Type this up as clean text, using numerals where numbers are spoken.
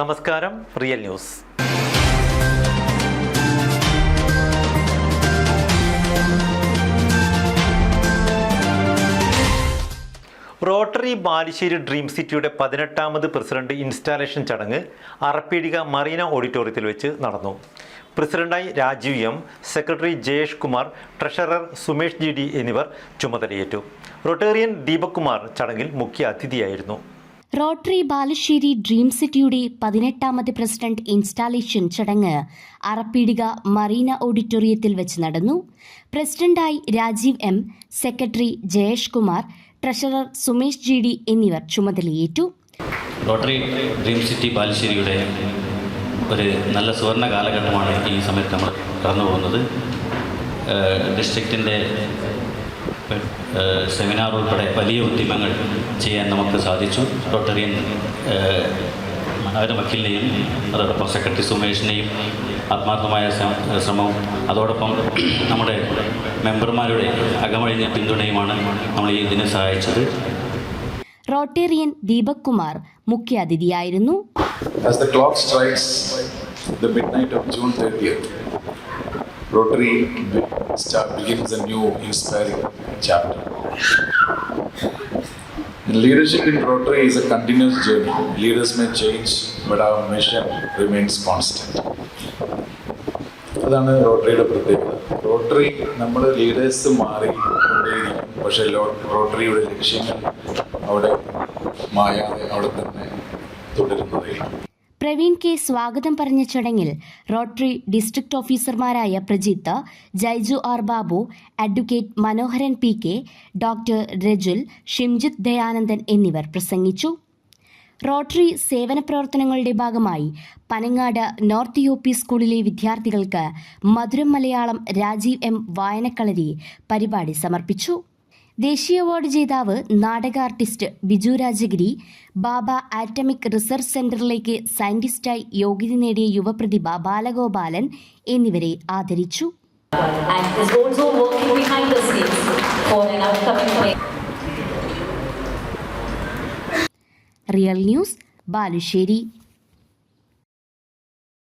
നമസ്കാരം, real news. Rotary Balussery dream സിറ്റിയുടെ 18ാമത് president installation ചടങ്ങ് അറപ്പീടിക മറീന ഓഡിറ്റോറിയത്തിൽ വെച്ച് നടന്നു. പ്രസിഡന്റായി Rajeev M, secretary Jayesh Kumar, treasurer Sumesh GD എന്നിവർ ചുമതലയേറ്റു. റോട്ടേറിയൻ ദീപക് കുമാർ ചടങ്ങിൽ മുഖ്യ അതിഥിയായിരുന്നു. റോട്ടറി ബാലുശ്ശേരി ഡ്രീം സിറ്റിയുടെ 18ാമത് പ്രസിഡന്റ് ഇൻസ്റ്റാളേഷൻ ചടങ്ങ് അറപ്പീടിക മറീന ഓഡിറ്റോറിയത്തിൽ വെച്ച് നടന്നു. പ്രസിഡന്റായി Rajeev M, secretary Jayesh Kumar, treasurer Sumesh GD എന്നിവർ ചുമതലയേറ്റു. റോട്ടറി ഡ്രീം സിറ്റി ബാലുശ്ശേരിയുടെ ഒരു നല്ല സുവർണ കാലഘട്ടമാണ് ഈ സമയത്ത് നമ്മൾ കടന്നു പോകുന്നത്. ഡിസ്ട്രിക്റ്റിൻ്റെ സെമിനാർ ഉൾപ്പെടെ വലിയ ഉദ്യമങ്ങൾ ചെയ്യാൻ നമുക്ക് സാധിച്ചു. റോട്ടറിയൻ മനോഹര വക്കീലിനെയും അതോടൊപ്പം സെക്രട്ടറി സുമേഷിനെയും ആത്മാർത്ഥമായ ശ്രമവും അതോടൊപ്പം നമ്മുടെ മെമ്പർമാരുടെ അകമഴിഞ്ഞ പിന്തുണയുമാണ് നമ്മൾ ഈ ഇതിനെ സഹായിച്ചത്. റോട്ടേറിയൻ ദീപക് കുമാർ മുഖ്യാതിഥിയായിരുന്നു. As the clock strikes the midnight of June 30th, Rotary begins a new inspiring chapter. Leadership in Rotary is a continuous journey. Leaders may change, but our mission remains constant. അതാണ് റോട്ടറിയുടെ പ്രത്യേകത. Rotary നമ്മൾ leaders മാറിക്കൊണ്ടേയിരിക്കും, പക്ഷേ റോട്ടറിയുടെ ലക്ഷ്യങ്ങൾ അവിടെ മായാതെ അവിടെ തന്നെ തുടരുന്നതേ. Praveen K സ്വാഗതം പറഞ്ഞ ചടങ്ങിൽ റോട്ടറി ഡിസ്ട്രിക്ട് ഓഫീസർമാരായ Prajith, Jaiju R Babu, advocate Manoharan PK, doctor Rajul, Shimjith Dayanandan എന്നിവർ പ്രസംഗിച്ചു. റോട്ടറി സേവന പ്രവർത്തനങ്ങളുടെ ഭാഗമായി പനങ്ങാട് നോർത്ത് UP സ്കൂളിലെ വിദ്യാർത്ഥികൾക്ക് മധുരം മലയാളം രാജീവ് M വായനക്കളരി പരിപാടി സമർപ്പിച്ചു. ദേശീയ അവാർഡ് ജേതാവ് നാടക ആർട്ടിസ്റ്റ് ബിജു രാജഗിരി, ബാബ ആറ്റമിക് റിസർച്ച് സെന്ററിലേക്ക് സയന്റിസ്റ്റായി യോഗ്യത നേടിയ യുവപ്രതിഭ ബാലഗോപാലൻ എന്നിവരെ ആദരിച്ചു. Real news, Balussery.